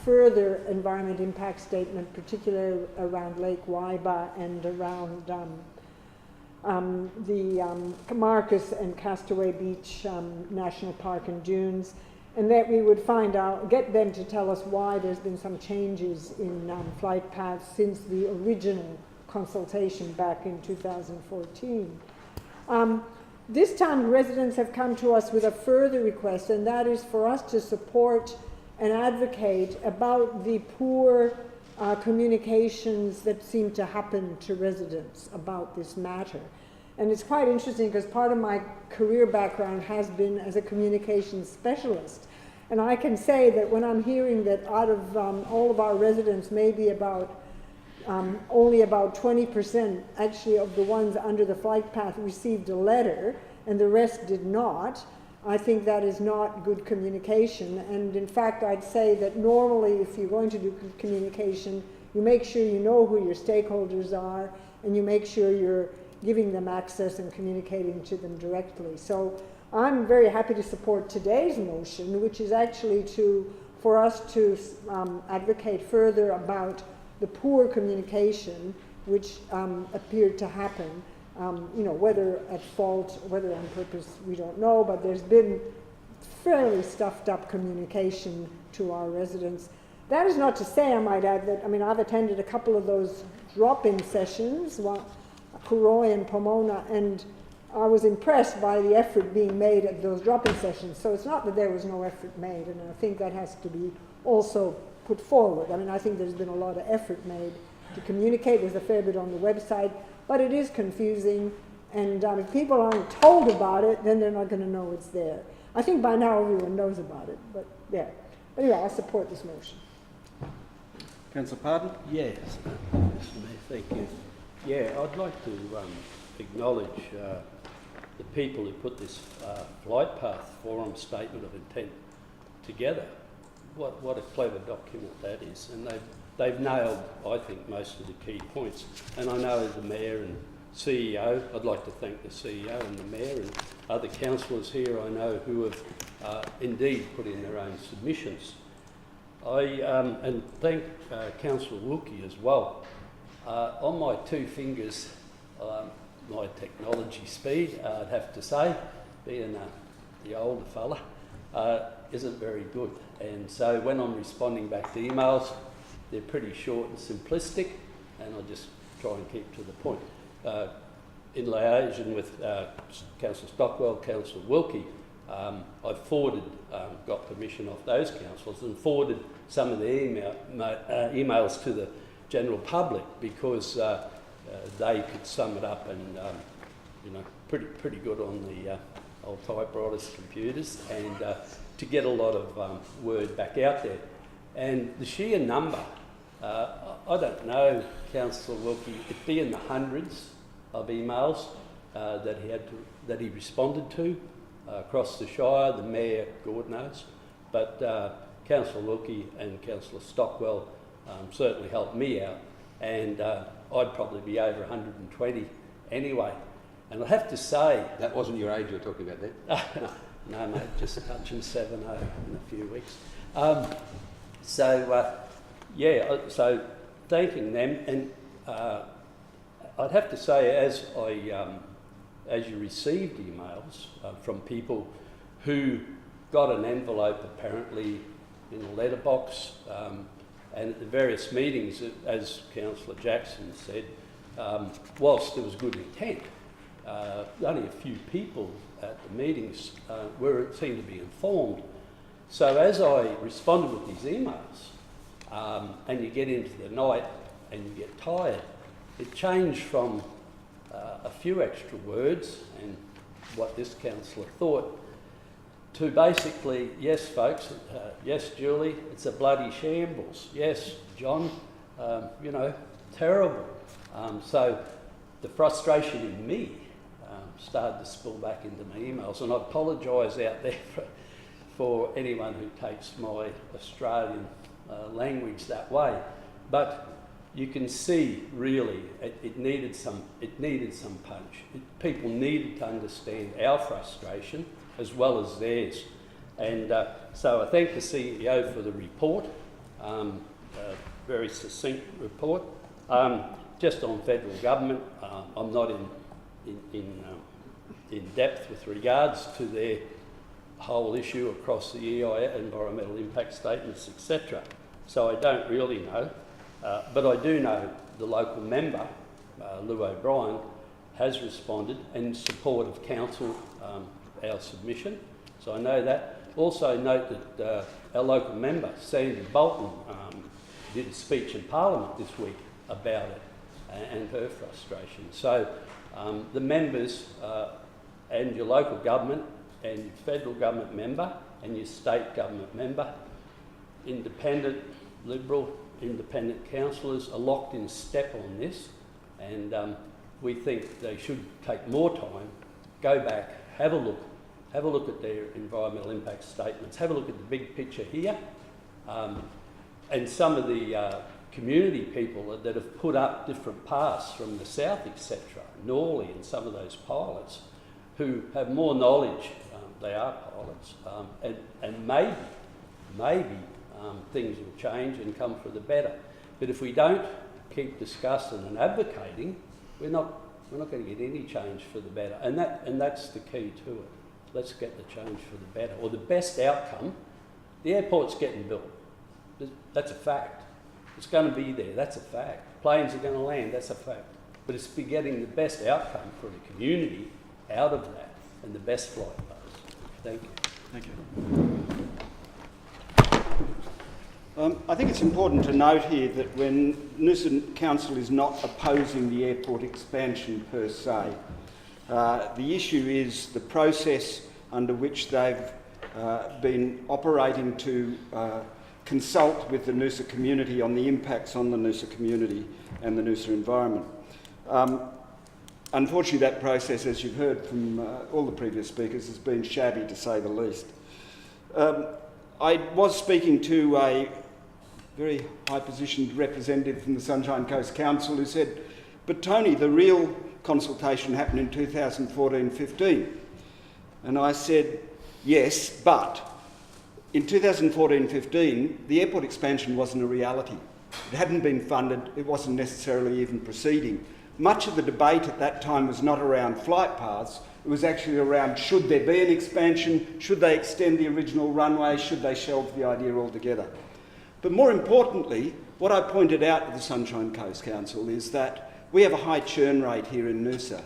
further environment impact statement, particularly around Lake Waiba and around the Marcus and Castaway Beach National Park and Dunes, and that we would find out, get them to tell us why there's been some changes in flight paths since the original consultation back in 2014. This time residents have come to us with a further request, and that is for us to support and advocate about the poor communications that seem to happen to residents about this matter. And it's quite interesting because part of my career background has been as a communications specialist. And I can say that when I'm hearing that out of all of our residents, maybe about only about 20% actually of the ones under the flight path received a letter and the rest did not, I think that is not good communication. And in fact, I'd say that normally if you're going to do communication, you make sure you know who your stakeholders are and you make sure you're giving them access and communicating to them directly. So I'm very happy to support today's motion, which is actually for us to advocate further about the poor communication which appeared to happen. Whether at fault, whether on purpose, we don't know, but there's been fairly stuffed up communication to our residents. That is not to say, I might add, that, I've attended a couple of those drop-in sessions, Cooroy and Pomona, and I was impressed by the effort being made at those drop-in sessions. So it's not that there was no effort made, and I think that has to be also put forward. I think there's been a lot of effort made to communicate. There's a fair bit on the website, but it is confusing, and if people aren't told about it, then they're not going to know it's there. I think by now everyone knows about it, but yeah. Anyway, I support this motion. Councillor Pardon? Yes, Mr. Mayor, thank you. Yeah, I'd like to acknowledge the people who put this flight path forum statement of intent together. What a clever document that is, and they've nailed, I think, most of the key points. And I know the Mayor and CEO, I'd like to thank the CEO and the Mayor and other councillors here I know who have indeed put in their own submissions. And thank Councillor Wilkie as well. On my two fingers, my technology speed, I'd have to say, being the older fella, isn't very good. And so when I'm responding back to emails, they're pretty short and simplistic, and I just try and keep to the point. In liaison with Councillor Stockwell, Councillor Wilkie, I've got permission off those councillors and forwarded some of the emails to the general public because they could sum it up and, pretty good on the old typewriters, computers, and to get a lot of word back out there. And the sheer number, I don't know, Councillor Wilkie, it'd be in the hundreds of emails that he responded to across the Shire. The Mayor, God knows, but Councillor Wilkie and Councillor Stockwell certainly helped me out, and I'd probably be over 120 anyway. And I have to say... That wasn't your age you're talking about then? No, mate, just touching 7-0 in a few weeks. So thanking them, and I'd have to say, as you received emails from people who got an envelope apparently in a letterbox, and at the various meetings, as Councillor Jackson said, whilst there was good intent, only a few people at the meetings seemed to be informed. So as I responded with these emails, and you get into the night and you get tired, it changed from a few extra words and what this councillor thought to basically, yes folks, yes Julie, it's a bloody shambles, yes John, terrible. So the frustration in me started to spill back into my emails, and I apologise out there for anyone who takes my Australian language that way, but you can see really it needed some punch. People needed to understand our frustration as well as theirs, and so I thank the CEO for the report, very succinct report. Just on federal government, I'm not in depth with regards to their whole issue across the EIA, environmental impact statements, etc. So I don't really know, but I do know the local member, Lou O'Brien, has responded in support of council, our submission. So I know that. Also note that our local member, Sandy Bolton, did a speech in Parliament this week about it and her frustration. So the members and your local government and your federal government member and your state government member, independent, Liberal, independent councillors are locked in step on this, and we think they should take more time, go back, have a look at their environmental impact statements, have a look at the big picture here, and some of the community people that have put up different paths from the south, etc., Norley and some of those pilots who have more knowledge, they are pilots, and maybe things will change and come for the better. But if we don't keep discussing and advocating, we're not going to get any change for the better. And that's the key to it. Let's get the change for the better, or the best outcome. The airport's getting built. That's a fact. It's going to be there. That's a fact. Planes are going to land. That's a fact. But it's be getting the best outcome for the community out of that, and the best flight paths. Thank you. Thank you. I think it's important to note here that when Noosa Council is not opposing the airport expansion per se, the issue is the process under which they've been operating to consult with the Noosa community on the impacts on the Noosa community and the Noosa environment. Unfortunately, that process, as you've heard from all the previous speakers, has been shabby to say the least. I was speaking to a very high-positioned representative from the Sunshine Coast Council who said, but Tony, the real consultation happened in 2014-15. And I said, yes, but in 2014-15, the airport expansion wasn't a reality. It hadn't been funded, it wasn't necessarily even proceeding. Much of the debate at that time was not around flight paths, it was actually around should there be an expansion, should they extend the original runway, should they shelve the idea altogether. But more importantly, what I pointed out to the Sunshine Coast Council is that we have a high churn rate here in Noosa.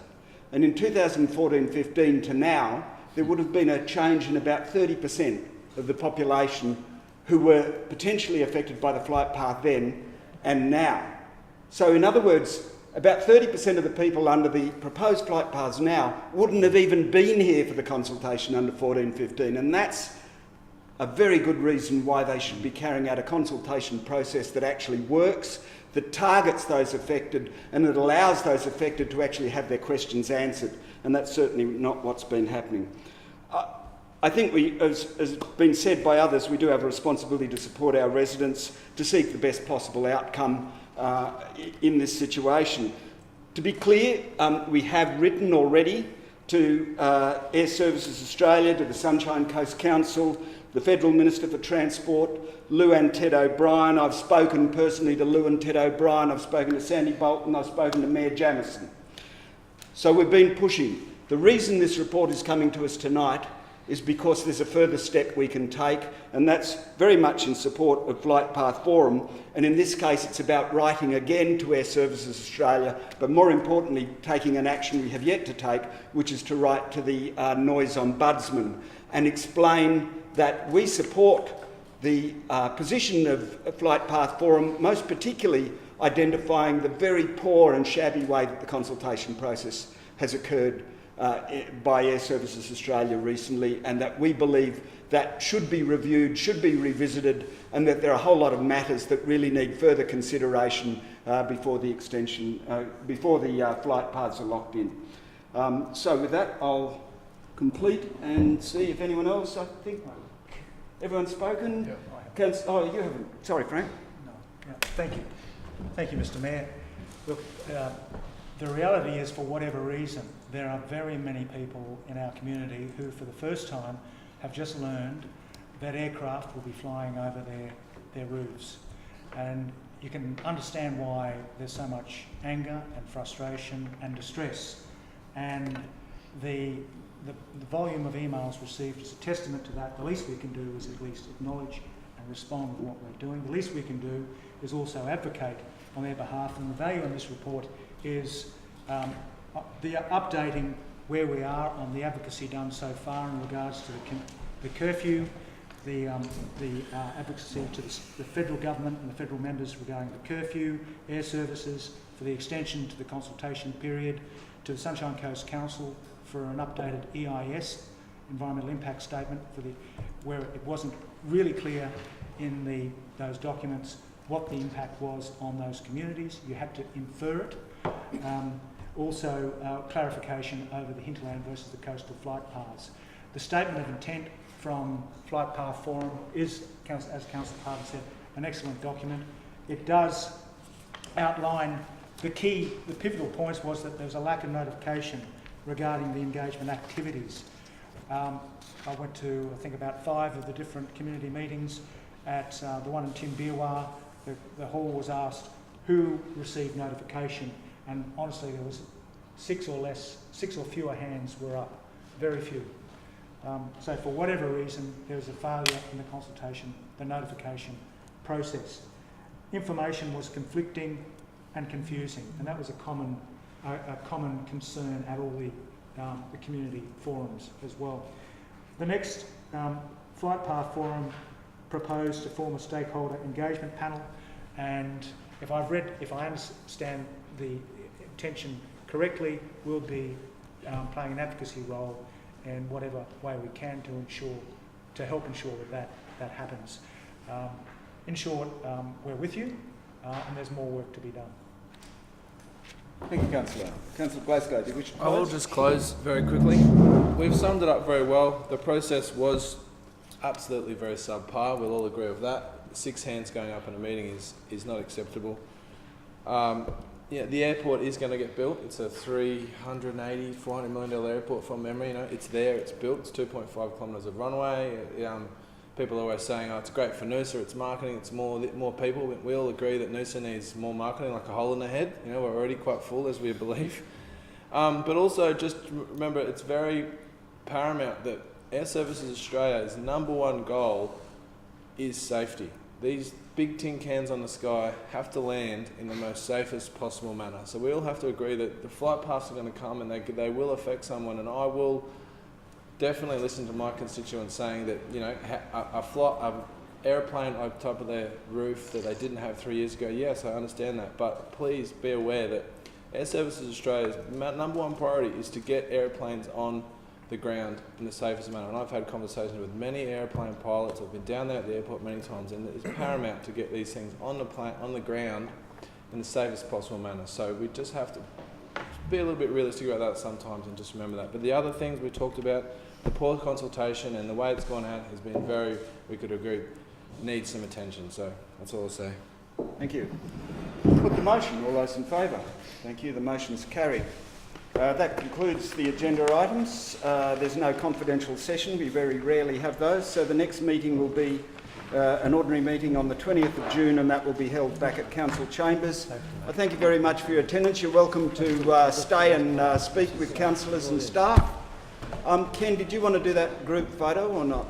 And in 2014-15 to now, there would have been a change in about 30% of the population who were potentially affected by the flight path then and now. So in other words, about 30% of the people under the proposed flight paths now wouldn't have even been here for the consultation under 14-15, and that's a very good reason why they should be carrying out a consultation process that actually works, that targets those affected, and that allows those affected to actually have their questions answered, and that's certainly not what's been happening. I think we, as has been said by others, we do have a responsibility to support our residents, to seek the best possible outcome in this situation. To be clear, we have written already to Air Services Australia, to the Sunshine Coast Council, the Federal Minister for Transport, Lou and Ted O'Brien. I've spoken personally to Lou and Ted O'Brien, I've spoken to Sandy Bolton, I've spoken to Mayor Jamieson. So we've been pushing. The reason this report is coming to us tonight is because there's a further step we can take, and that's very much in support of Flight Path Forum, and in this case it's about writing again to Air Services Australia, but more importantly taking an action we have yet to take, which is to write to the Noise Ombudsman and explain that we support the position of Flight Path Forum, most particularly identifying the very poor and shabby way that the consultation process has occurred by Air Services Australia recently, and that we believe that should be reviewed, should be revisited, and that there are a whole lot of matters that really need further consideration before the extension, before the flight paths are locked in. So with that, I'll complete and see if anyone else, I think everyone's spoken. Yeah, Oh, you haven't. Sorry, Frank. No. Yeah. Thank you. Thank you, Mr. Mayor. Look, the reality is, for whatever reason, there are very many people in our community who, for the first time, have just learned that aircraft will be flying over their roofs. And you can understand why there's so much anger and frustration and distress. And the volume of emails received is a testament to that. The least we can do is at least acknowledge and respond with what we're doing. The least we can do is also advocate on their behalf, and the value in this report is the updating where we are on the advocacy done so far in regards to the curfew, the advocacy to the federal government and the federal members regarding the curfew, air services, for the extension to the consultation period, to the Sunshine Coast Council for an updated EIS, Environmental Impact Statement, where it wasn't really clear in those documents what the impact was on those communities. You had to infer it. Also, clarification over the hinterland versus the coastal flight paths. The statement of intent from Flight Path Forum is, as Councillor Parton said, an excellent document. It does outline the pivotal points was that there was a lack of notification regarding the engagement activities. I went to, I think, about 5 of the different community meetings. At the one in Timbiwa, the hall was asked who received notification, and honestly there was 6 or fewer hands were up, very few. So for whatever reason, there was a failure in the consultation, the notification process. Information was conflicting and confusing, and that was a common concern at all the community forums as well. The next Flight Path Forum proposed to form a stakeholder engagement panel, and if I understand the intention correctly, we'll be playing an advocacy role in whatever way we can to help ensure that happens. In short, we're with you, and there's more work to be done. Thank you, Councillor. Councillor Glasgow, do you wish to I will close? just close very quickly. We've summed it up very well. The process was absolutely very subpar. We'll all agree with that. 6 hands going up in a meeting is not acceptable. Yeah, the airport is going to get built. It's a $380, $400 million airport from memory. You know, it's there, it's built. It's 2.5 kilometres of runway. People are always saying, "Oh, it's great for Noosa. It's marketing. It's more people." We all agree that Noosa needs more marketing, like a hole in the head. You know, we're already quite full, as we believe. But also, just remember, it's very paramount that Air Services Australia's #1 goal is safety. These big tin cans on the sky have to land in the most safest possible manner. So we all have to agree that the flight paths are going to come and they will affect someone, and I will definitely listen to my constituents saying that, you know, an aeroplane on top of their roof that they didn't have 3 years ago, yes, I understand that, but please be aware that Air Services Australia's #1 priority is to get airplanes on the ground in the safest manner. And I've had conversations with many airplane pilots. I've been down there at the airport many times, and it's paramount to get these things on the ground in the safest possible manner. So we just have to be a little bit realistic about that sometimes and just remember that. But the other things we talked about, the poor consultation and the way it's gone out has been we could agree, needs some attention. So that's all I'll say. Thank you. Put the motion. All those in favour? Thank you. The motion's carried. That concludes the agenda items. There's no confidential session. We very rarely have those. So the next meeting will be an ordinary meeting on the 20th of June, and that will be held back at Council Chambers. I thank you very much for your attendance. You're welcome to stay and speak with councillors and staff. Ken, did you want to do that group photo or not?